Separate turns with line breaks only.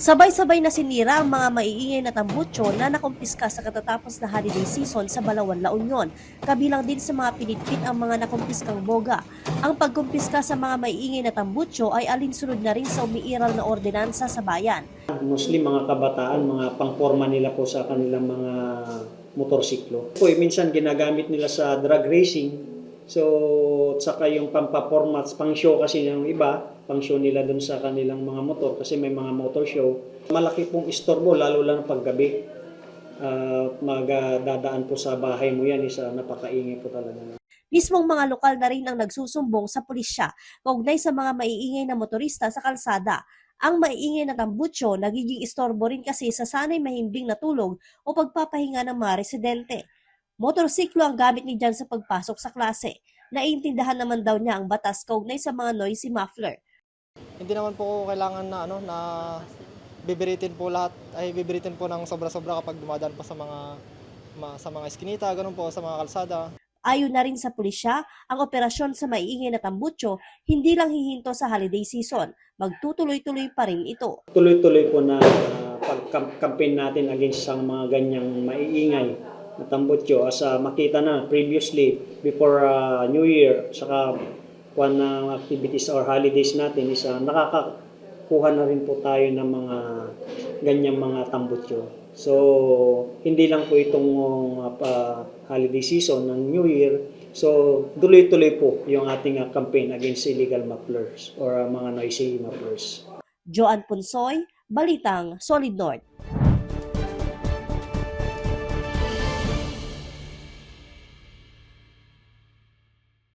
Sabay-sabay na sinira ang mga maiingay na tambutso na nakumpiska sa katatapos na holiday season sa Balawan, La Union. Kabilang din sa mga pinitpit ang mga nakumpiskang boga. Ang pagkumpiska sa mga maiingay na tambutso ay alinsunod na rin sa umiiral na ordinansa sa bayan.
Mostly mga kabataan, mga pangporma nila po sa kanilang mga motorsiklo. Minsan ginagamit nila sa drag racing. So, saka yung pampaporma, pang-show kasi yung iba, pang-show nila dun sa kanilang mga motor kasi may mga motor show. Malaki pong istorbo, lalo lang paggabi. Magdadaan po sa bahay mo yan, napakaingay po talaga.
Mismong mga lokal na rin ang nagsusumbong sa pulisya kaugnay sa mga maiingay na motorista sa kalsada. Ang maiingay na tambutso nagiging istorbo rin kasi sa sanay mahimbing na tulog o pagpapahinga ng mga residente. Motorsiklo ang gamit ni Jan sa pagpasok sa klase. Naiintindihan naman daw niya ang batas kaugnay sa mga noisy muffler.
Hindi naman po kailangan na bibiritin po ng sobra-sobra kapag dumadaan pa sa mga eskinita, ganun po sa mga kalsada.
Ayon na rin sa pulisya, ang operasyon sa maiingay na tambutso hindi lang hihinto sa holiday season. Magtutuloy-tuloy pa rin ito.
Tuloy-tuloy po na pag-campaign natin against sa mga ganyang maiingay na tambutso. As makita na previously, before New Year, saka one activities or holidays natin, nakakakuha na rin po tayo ng mga ganyang mga tambutso. So, hindi lang po itong holiday season ng New Year. So, tuloy-tuloy po yung ating campaign against illegal mufflers or mga noisy mufflers.
Joan Punsoy, Balitang Solid North.